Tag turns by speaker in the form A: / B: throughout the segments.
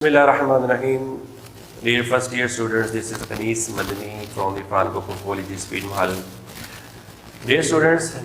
A: Bismillahirrahmanirrahim. Dear first year students, this is Anis Madani from the Franco College Speed Mahal. Dear students,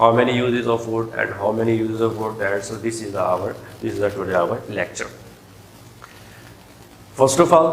A: How many uses of wood and how many uses of wood that? So this is today our lecture. First of all,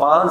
A: 5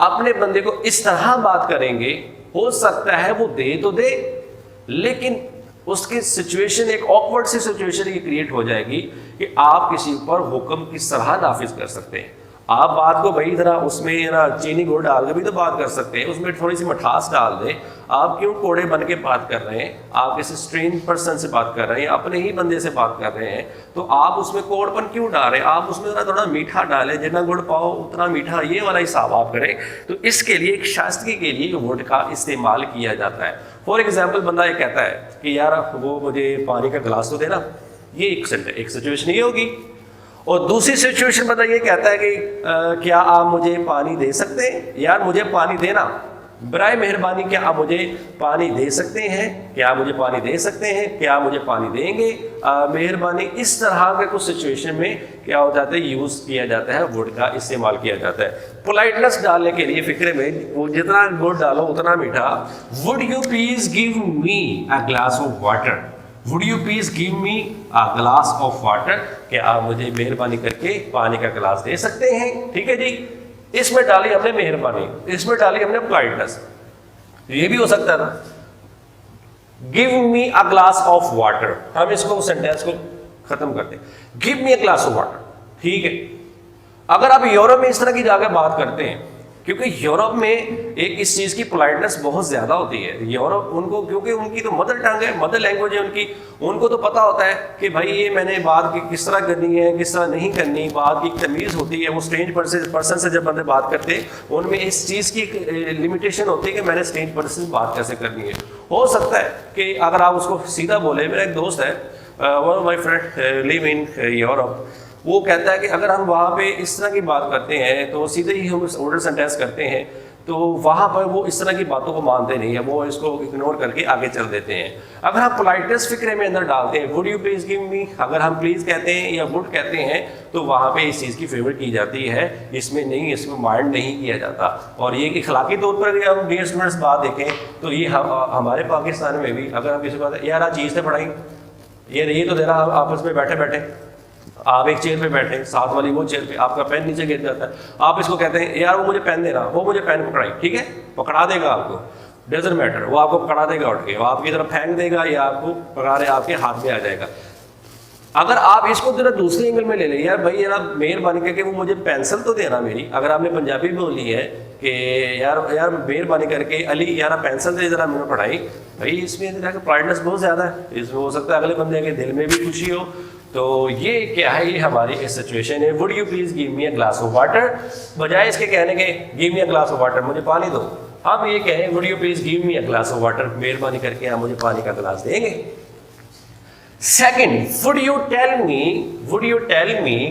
A: اپنے بندے کو اس طرح بات کریں گے، ہو سکتا ہے وہ دے تو دے، لیکن اس کی سچویشن ایک آکورڈ سی سچویشن یہ کریٹ ہو جائے گی کہ آپ کسی پر حکم کس طرح نافذ کر سکتے ہیں. آپ بات کو بھائی ذرا اس میں نا چینی گڑ ڈال کے بھی تو بات کر سکتے ہیں، اس میں تھوڑی سی مٹھاس ڈال دیں. آپ کیوں کوڑے بن کے بات کر رہے ہیں؟ آپ کسی اسٹرینج پرسن سے بات کر رہے ہیں، اپنے ہی بندے سے بات کر رہے ہیں، تو آپ اس میں کوڑ پن کیوں ڈال رہے ہیں؟ آپ اس میں ذرا تھوڑا میٹھا ڈالیں، جتنا گڑ پاؤ اتنا میٹھا، یہ والا حساب آپ کریں. تو اس کے لیے ایک شائستگی کے لیے ووڈ کا استعمال کیا جاتا ہے. فار ایگزامپل بندہ یہ کہتا ہے کہ یار وہ مجھے پانی کا گلاس تو دینا، یہ ایک سچویشن یہ ہوگی. اور دوسری سچویشن بندہ یہ کہتا ہے کہ کیا آپ مجھے پانی دے سکتے ہیں؟ یار مجھے پانی دینا، برائے مہربانی کیا آپ مجھے پانی دے سکتے ہیں؟ کیا آپ مجھے پانی دے سکتے ہیں؟ کیا آپ مجھے پانی دیں گے؟ مہربانی. اس طرح کے کچھ سچویشن میں کیا ہو جاتا ہے، یوز کیا جاتا ہے، ووڈ کا استعمال کیا جاتا ہے. پولائٹنس ڈالنے کے لیے فکرے میں جتنا گڑ ڈالو اتنا میٹھا. Would you please give me a glass of water, would you please give me a glass of water, کہ آپ مجھے مہربانی کر کے پانی کا گلاس دے سکتے ہیں. ٹھیک ہے جی، اس میں ڈالی ہم نے مہربانی، اس میں ڈالی ہم نے پولائٹنس. یہ بھی ہو سکتا تھا give me a glass of water, ہم اس کو سینٹینس کو ختم کرتے give me a glass of water. ٹھیک ہے، اگر آپ یورپ میں اس طرح کی جا کے بات کرتے ہیں، کیونکہ یورپ میں ایک اس چیز کی پولائٹنس بہت زیادہ ہوتی ہے. یورپ ان کو، کیونکہ ان کی تو مدر ٹنگ ہے، مدر لینگویج ہے ان کی، ان کو تو پتہ ہوتا ہے کہ بھائی یہ میں نے بات کی کس طرح کرنی ہے، کس طرح نہیں کرنی. بات کی تمیز ہوتی ہے. وہ اسٹرینج پرسن سے جب بندے بات کرتے ہیں ان میں اس چیز کی لمیٹیشن ہوتی ہے کہ میں نے اسٹرینج پرسن سے بات کیسے کرنی ہے. ہو سکتا ہے کہ اگر آپ اس کو سیدھا بولے، میرا ایک دوست ہے، one of my friend live in Europe, وہ کہتا ہے کہ اگر ہم وہاں پہ اس طرح کی بات کرتے ہیں تو سیدھے ہی ہم آرڈر سینٹینس کرتے ہیں، تو وہاں پر وہ اس طرح کی باتوں کو مانتے نہیں ہیں، وہ اس کو اگنور کر کے آگے چل دیتے ہیں. اگر ہم پولائٹنس فکرے میں اندر ڈالتے ہیں، وڈ یو پلیز گیو می، اگر ہم پلیز کہتے ہیں یا وڈ کہتے ہیں تو وہاں پہ اس چیز کی فیور کی جاتی ہے، اس میں نہیں، اس میں مائنڈ نہیں کیا جاتا. اور یہ کہ اخلاقی طور پر اگر ہم ڈیئر اسٹوڈنٹس بات دیکھیں تو یہ ہمارے پاکستان میں بھی اگر ہم کسی بات یار آج چیز سے پڑھائیں، یہ تو دینا، آپس میں بیٹھے بیٹھے آپ ایک چیئر پہ بیٹھے، ساتھ والی وہ چیئر پہ، آپ کا پین نیچے گر جاتا ہے، آپ اس کو کہتے ہیں یار وہ مجھے پین دے رہا، وہ مجھے پین پکڑائی. ٹھیک ہے، پکڑا دے گا آپ کو، ڈزنٹ میٹر، وہ آپ کو پکڑا دے گا اٹھ کے، وہ آپ کی طرف پھینک دے گا یا آپ کو پکڑا رہے آپ کے ہاتھ میں آ جائے گا. اگر آپ اس کو ذرا دوسرے اینگل میں لے لیں، یار بھائی یار مہربانی کر کے وہ مجھے پینسل تو دینا میری، اگر آپ نے پنجابی بولی ہے کہ یار مہربانی کر کے علی یار پینسل دے ذرا میں پڑھائی، بھائی اس میں پولائٹنس بہت زیادہ ہے. اس میں ہو سکتا ہے اگلے بندے کے دل میں بھی خوشی ہو. تو یہ کیا ہے، یہ ہماری ایک سچویشن ہے. Would you please give me a glass of water, بجائے اس کے کہنے کے give me a glass of water, مجھے پانی دو، ہم یہ کہیں would you please give me a glass of water, مہربانی کر کے آپ مجھے پانی کا گلاس دیں گے. Second, would you tell me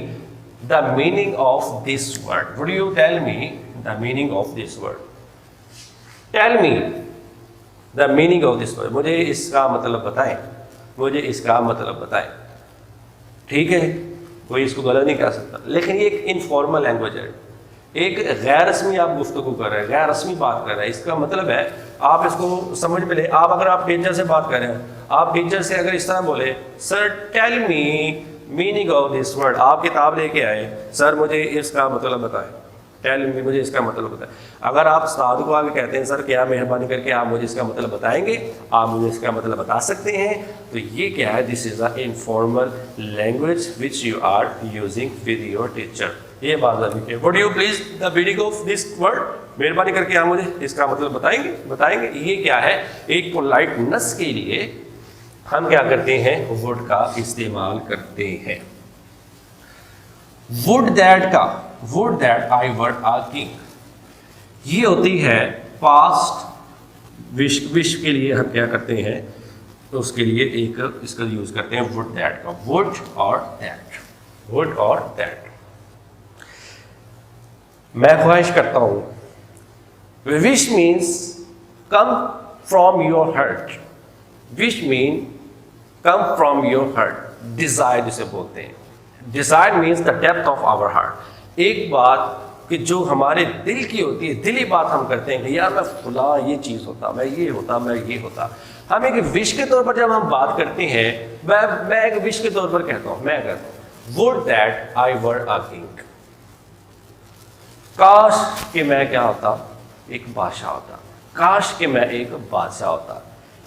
A: the meaning of this word, would you tell me the meaning of this word, tell me the meaning of this word, مجھے اس کا مطلب بتائیں، مجھے اس کا مطلب بتائیں. ٹھیک ہے، کوئی اس کو غلط نہیں کہہ سکتا، لیکن یہ ایک انفارمل لینگویج ہے، ایک غیر رسمی آپ گفتگو کر رہے ہیں، غیر رسمی بات کر رہے ہیں. اس کا مطلب ہے آپ اس کو سمجھ میں لیں. اگر آپ ٹیچر سے بات کر رہے ہیں، آپ ٹیچر سے اگر اس طرح بولے sir tell me meaning of this word, آپ کتاب لے کے آئے، سر مجھے اس کا مطلب بتائیں، ٹیل می مجھے اس کا مطلب بتائیں. اگر آپ استاد کو آگے کہتے ہیں سر کیا مہربانی کر کے آپ مجھے اس کا مطلب بتائیں گے، آپ مجھے اس کا مطلب بتا سکتے ہیں، تو یہ کیا ہے، this is a informal language which you are using with your teacher. یہ بات ہے. Would you please the meaning of this word, مہربانی کر کے آپ مجھے اس کا مطلب بتائیں گے. یہ کیا ہے، ایک پولائٹنس کے لیے ہم کیا کرتے ہیں، وڈ کا استعمال کرتے ہیں. Would that I were a king, یہ ہوتی ہے پاسٹ وش کے لیے ہم کیا کرتے ہیں، تو اس کے لیے ایک اس کا یوز کرتے ہیں وڈ دیٹ کا، وڈ اور دیٹ. میں خواہش کرتا ہوں، wish means come from your heart, wish mean come from your heart. Desire جسے بولتے ہیں، desire means the depth of our heart. ایک بات کہ جو ہمارے دل کی ہوتی ہے، دلی بات ہم کرتے ہیں کہ یار میں فلاں یہ چیز ہوتا، میں یہ ہوتا. ہم ایک وش کے طور پر جب ہم بات کرتے ہیں، میں ایک وش کے طور پر کہتا ہوں، میں کہتا ہوں would that I were a king. کاش کہ میں کیا ہوتا, ایک بادشاہ ہوتا, کاش کہ میں ایک بادشاہ ہوتا.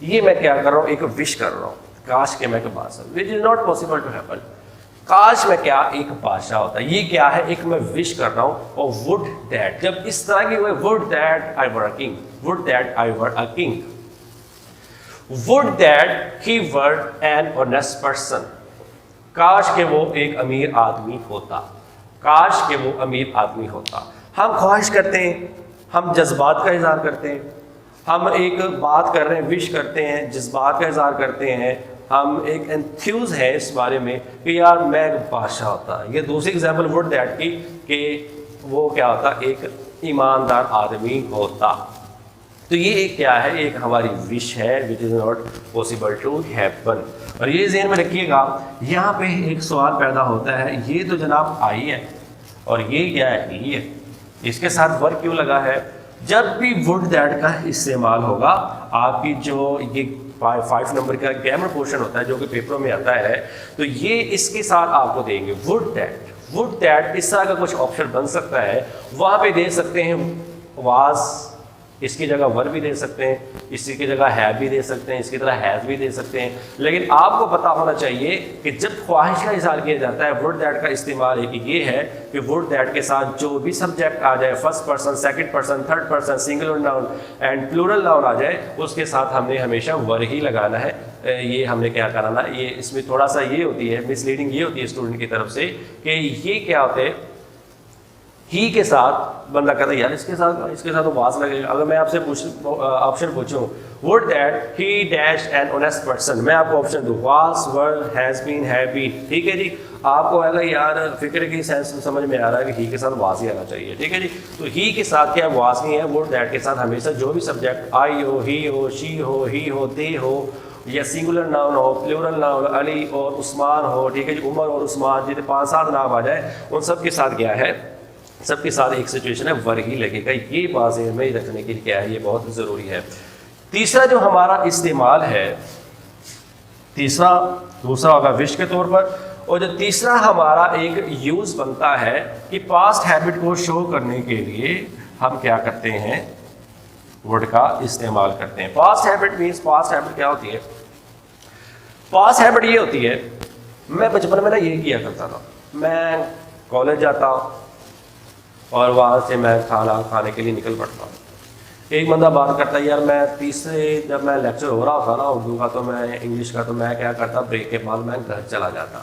A: یہ میں کیا کر رہا ہوں, ایک وش کر رہا ہوں, کاش کہ میں ایک بادشاہ, which is not possible to happen. کاش میں کیا ایک بادشاہ ہوتا. یہ کیا ہے, ایک میں وش کر رہا ہوں. اور would that, جب اس طرح کی ہوئے would that I were a king, would that I were a king, would that he were an honest person. کاش کہ وہ ایک امیر آدمی ہوتا, کاش کہ وہ امیر آدمی ہوتا. ہم خواہش کرتے ہیں, ہم جذبات کا اظہار کرتے ہیں, ہم ایک بات کر رہے ہیں, وش کرتے ہیں, جذبات کا اظہار کرتے ہیں, ہم ایک انتھیوز ہے اس بارے میں کہ یار میں ایک بادشاہ ہوتا. یہ دوسری ایگزامپل وڈ دیٹ کی کہ وہ کیا ہوتا, ایک ایماندار آدمی ہوتا. تو یہ ایک کیا ہے, ایک ہماری وش ہے which is not possible to happen. اور یہ ذہن میں رکھیے گا, یہاں پہ ایک سوال پیدا ہوتا ہے, یہ تو جناب آئی ہے اور یہ کیا ہے, ہی ہے, اس کے ساتھ ورک کیوں لگا ہے؟ جب بھی وڈ دیٹ کا استعمال ہوگا, آپ کی جو یہ 5 نمبر کا گرامر پورشن ہوتا ہے جو کہ پیپروں میں آتا ہے, تو یہ اس کے ساتھ آپ کو دیں گے وڈ دیٹ. وڈ دیٹ اس طرح کا کچھ آپشن بن سکتا ہے, وہاں پہ دے سکتے ہیں واز, اس کی جگہ ور بھی دے سکتے ہیں, اسی کی جگہ ہیو بھی دے سکتے ہیں, اس کی طرح ہیز بھی دے سکتے ہیں. لیکن آپ کو پتا ہونا چاہیے کہ جب خواہش کا اظہار کیا جاتا ہے, وڈ دیٹ کا استعمال ہے کہ یہ ہے کہ وڈ دیٹ کے ساتھ جو بھی سبجیکٹ آ جائے, first person, second person, third person, singular noun and plural noun آ جائے, اس کے ساتھ ہم نے ہمیشہ ور ہی لگانا ہے. یہ ہم نے کیا کرانا, یہ اس میں تھوڑا سا یہ ہوتی ہے مس لیڈنگ, یہ ہوتی ہے اسٹوڈنٹ کی طرف سے کہ یہ کیا ہوتے ہیں, ہی کے ساتھ بندہ کہتا ہے یار اس کے ساتھ تو واز لگے گا. اگر میں آپ سے آپشن پوچھوں would that he dash an honest person, میں آپ کو آپشن دوں was, were, has been, have been, ٹھیک ہے جی, آپ کو اگر یار فکر کی سینس سمجھ میں آ رہا ہے کہ ہی کے ساتھ واز ہی آنا چاہیے, ٹھیک ہے جی. تو ہی کے ساتھ کیا واز نہیں ہے, وڈ دیٹ کے ساتھ ہمیشہ جو بھی سبجیکٹ آئی ہو, ہی ہو, شی ہو, ہی ہو, دے ہو, یا سنگولر ناؤن ہو, پلورل ناؤن علی اور عثمان ہو, ٹھیک ہے جی, عمر اور عثمان, جتنے 5-7 نام آ جائے ان سب کے ساتھ کیا ہے, سب کے ساتھ ایک سچویشن ہے ور ہی لگے گا. یہ بات ذہن میں رکھنے کے لیے کیا ہے, یہ بہت ضروری ہے. تیسرا جو ہمارا استعمال ہے, دوسرا ہوگا وش کے طور پر, اور جو تیسرا ہمارا ایک یوز بنتا ہے کہ پاسٹ ہیبٹ کو شو کرنے کے لیے ہم کیا کرتے ہیں, ورڈ کا استعمال کرتے ہیں. Past habit means, past habit کیا ہوتی ہے, پاسٹ ہیبٹ یہ ہوتی ہے, میں بچپن میں نا یہ کیا کرتا تھا, میں کالج جاتا اور وہاں سے میں کھانا کھانے کے لیے نکل پڑتا ہوں. ایک بندہ بات کرتا ہے یار میں تیسرے, جب میں لیکچر ہو رہا ہوتا نا اردو کا تو میں انگلش کا, تو میں کیا کرتا, بریک کے بعد میں گھر چلا جاتا.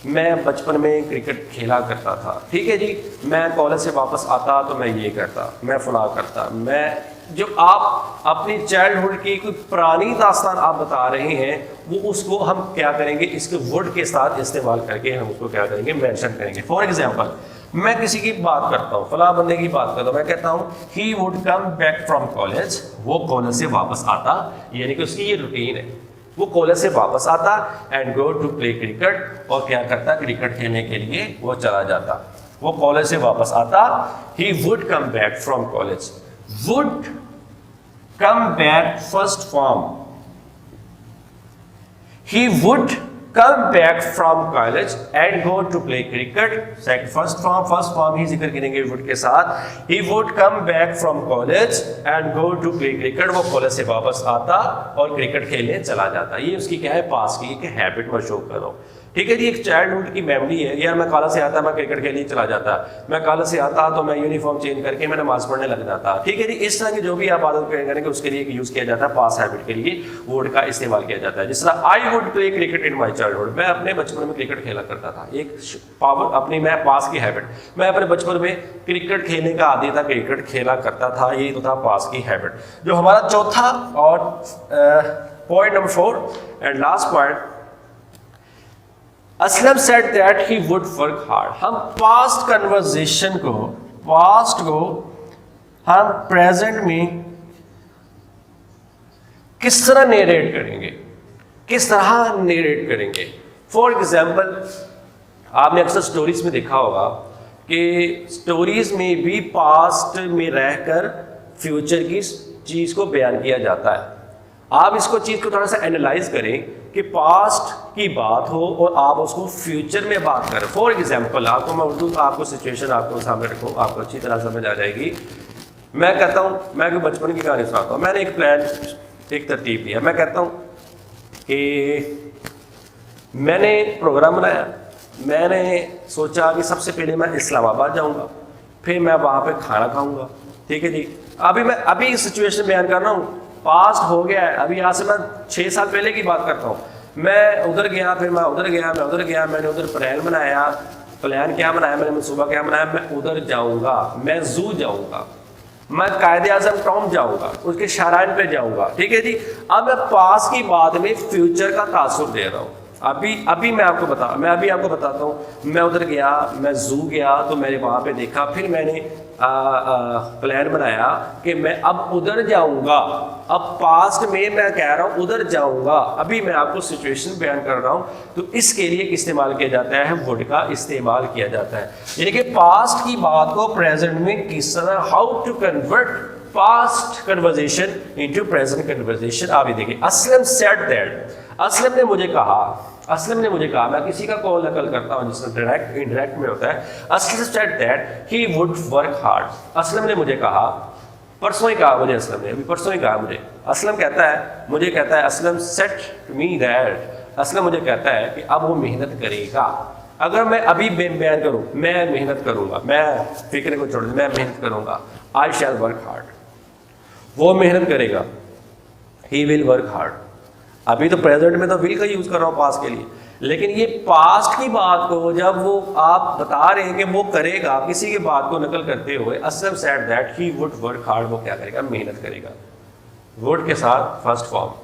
A: میں بچپن میں کرکٹ کھیلا کرتا تھا, ٹھیک ہے جی, میں کالج سے واپس آتا تو میں یہ کرتا, میں فلاں کرتا. میں جو آپ اپنی چائلڈہڈ کی کوئی پرانی داستان آپ بتا رہے ہیں, وہ اس کو ہم کیا کریں گے, اس کے ورڈ کے ساتھ استعمال کر کے ہم اس کو کیا کریں گے, مینشن کریں گے. فار ایگزامپل میں کسی کی بات کرتا ہوں, فلاں بندے کی بات کرتا ہوں, میں کہتا ہوں he would come back from college, وہ کالج سے واپس آتا, یعنی کہ اس کی یہ روٹین ہے, وہ کالج سے واپس آتا and go to play cricket, اور کیا کرتا, کرکٹ کھیلنے کے لیے وہ چلا جاتا. وہ کالج سے واپس آتا, he would come back from college. Would come back first form, he would come back from college and go to play cricket. first form ہی ذکر کریں گے would کے ساتھ. he would come back from college and go to play cricket. وہ college سے واپس آتا اور کرکٹ کھیلنے چلا جاتا. یہ اس کی کیا ہے, پاس کی ایک ہیبٹ میں شو کرو, ٹھیک ہے جی. ایک چائلڈہڈ کی میموری ہے, یار میں کالج سے آتا, میں کرکٹ کھیلنے چلا جاتا, میں کالج سے آتا تو میں یونیفارم چینج کر کے میں نماز پڑھنے لگ جاتا, ٹھیک ہے جی. اس طرح کی جو بھی آپ عادت کریں گے اس کے لیے یوز کیا جاتا ہے, پاس ہیبٹ کے لیے ورڈ کا استعمال کیا جاتا ہے. جس طرح I would play cricket in my childhood, میں اپنے بچپن میں کرکٹ کھیلا کرتا تھا. ایک پاور اپنی میں پاس کی ہیبٹ, میں اپنے بچپن میں کرکٹ کھیلنے کا عادی تھا, کرکٹ کھیلا کرتا تھا, یہ تو تھا پاس کی ہیبٹ. جو ہمارا چوتھا اور point number 4 and last point, Aslam said that he would work hard. ہم پاسٹ کنورزیشن کو, پاسٹ کو ہم پریزنٹ میں کس طرح نیریٹ کریں گے, کس طرح نیریٹ کریں گے. فار ایگزامپل آپ نے اکثر سٹوریز میں دیکھا ہوگا کہ سٹوریز میں بھی پاسٹ میں رہ کر فیوچر کی چیز کو بیان کیا جاتا ہے. آپ اس کو چیز کو تھوڑا سا اینالائز کریں کہ پاسٹ کی بات ہو اور آپ اس کو فیوچر میں بات کریں. فار ایگزامپل آپ کو میں اردو آپ کو سچویشن آپ کو سامنے رکھوں, آپ کو اچھی طرح سمجھ آ جائے گی. میں کہتا ہوں, میں کوئی بچپن کی کہانی سناتا ہوں. میں نے ایک پلان, ایک ترتیب دیا. میں کہتا ہوں کہ میں نے پروگرام بنایا, میں نے سوچا کہ سب سے پہلے میں اسلام آباد جاؤں گا, پھر میں وہاں پہ کھانا کھاؤں گا. ٹھیک ہے جی. ابھی سچویشن بیان کر رہا ہوں, پاسٹ ہو گیا ہے. ابھی یہاں سے میں 6 سال پہلے کی بات کرتا ہوں. میں ادھر گیا, پھر میں ادھر گیا, میں ادھر گیا, میں نے ادھر پلان بنایا. پلان کیا بنایا میں نے, منصوبہ کیا بنایا, میں ادھر جاؤں گا, میں زو جاؤں گا, میں قائد اعظم ٹام جاؤں گا, اس کے شاہراہن پہ جاؤں گا. ٹھیک ہے جی. اب میں پاس کی بات میں فیوچر کا تاثر دے رہا ہوں. ابھی میں آپ کو بتاتا ہوں. میں ادھر گیا, میں زو گیا, تو میں نے وہاں پہ دیکھا, پھر میں نے پلان بنایا کہ میں اب ادھر جاؤں گا. اب پاسٹ میں کہہ رہا ہوں ادھر جاؤں گا. ابھی میں آپ کو سچویشن بیان کر رہا ہوں. تو اس کے لیے استعمال کیا جاتا ہے, وڈ کا استعمال کیا جاتا ہے. یعنی کہ پاسٹ کی بات کو پریزنٹ میں کس طرح, how to convert past conversation into present conversation. آپ یہ دیکھیں, اسلم سیڈ دیٹ, اسلم نے مجھے کہا, میں کسی کا قول نقل کرتا ہوں جس میں ڈائریکٹ انڈائریکٹ میں ہوتا ہے. Aslam said that he would work hard. Aslam نے مجھے کہا, پرسوں ہی کہا مجھے, اسلم کہتا ہے Aslam said me that, Aslam مجھے کہتا ہے کہ اب وہ محنت کرے گا. اگر میں ابھی بیان کروں, میں محنت کروں گا, میں فکر کو چھوڑ دوں, میں محنت کروں گا. آئی شیل ورک ہارڈ, وہ محنت کرے گا. ہی ول ورک ہارڈ. ابھی تو پریزنٹ میں تو ول کا یوز کر رہا ہوں پاسٹ کے لیے, لیکن یہ پاسٹ کی بات کو جب وہ آپ بتا رہے ہیں کہ وہ کرے گا, کسی کی بات کو نقل کرتے ہوئے, Aslam said that he would work hard, وہ کیا کرے گا, محنت کرے گا. وڈ کے ساتھ first form.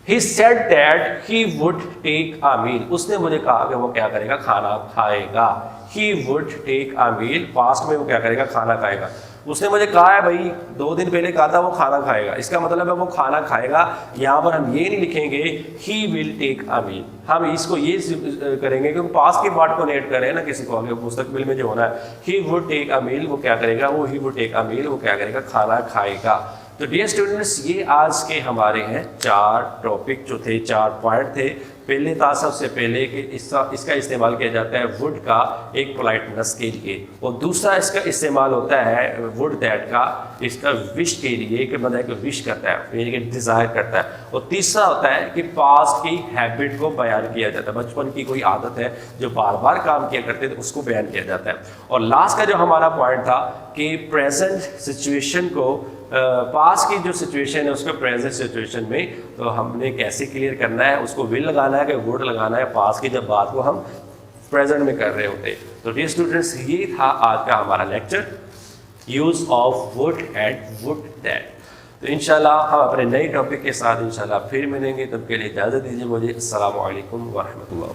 A: He said that he would take a meal. اس نے مجھے کہا کہ وہ کیا کرے گا, کھانا کھائے گا. He would take a meal. Past میں وہ کیا کرے گا, کھانا کھائے گا. اس نے مجھے کہا ہے بھائی 2 دن پہلے کہا تھا وہ کھانا کھائے گا, اس کا مطلب ہے وہ کھانا کھائے گا. یہاں پر ہم یہ نہیں لکھیں گے he will take a meal, ہم اس کو یہ کریں گے کہ پاسٹ کی بات کو نیٹ کریں نا کسی کو, مستقبل میں جو ہونا ہے. He would take a meal, وہ کیا کرے گا, وہ he would take a meal, وہ کیا کرے گا, کھانا کھائے گا. تو ڈیئر اسٹوڈنٹس, یہ آج کے ہمارے ہیں 4 ٹاپک جو تھے, 4 پوائنٹ تھے. پہلے تھا سب سے پہلے کہ اس کا استعمال کیا جاتا ہے وڈ کا ایک پولائٹنس کے لیے, اور دوسرا اس کا استعمال ہوتا ہے وڈ دیٹ کا اس کا وش کے لیے, کہ مطلب کہ وش کرتا ہے, یعنی کہ ڈیزائر کرتا ہے. اور تیسرا ہوتا ہے کہ پاسٹ کی ہیبٹ کو بیان کیا جاتا ہے, بچپن کی کوئی عادت ہے جو بار بار کام کیا کرتے تھے اس کو بیان کیا جاتا ہے. اور لاسٹ کا جو ہمارا پوائنٹ تھا کہ پریزنٹ سچویشن کو, پاسٹ کی جو سچویشن ہے اس کو پریزنٹ سچویشن میں تو ہم نے کیسے کلیئر کرنا ہے, اس کو ول لگانا ہے کہ وڈ لگانا ہے پاسٹ کی جب بات کو ہم پریزنٹ میں کر رہے ہوتے. تو ڈیئر اسٹوڈنٹس, یہ تھا آج کا ہمارا lecture, use of would and would that. تو انشاءاللہ ہم اپنے نئے ٹاپک کے ساتھ انشاءاللہ پھر ملیں گے. تب کے لیے اجازت دیجیے مجھے. السلام علیکم ورحمۃ اللہ.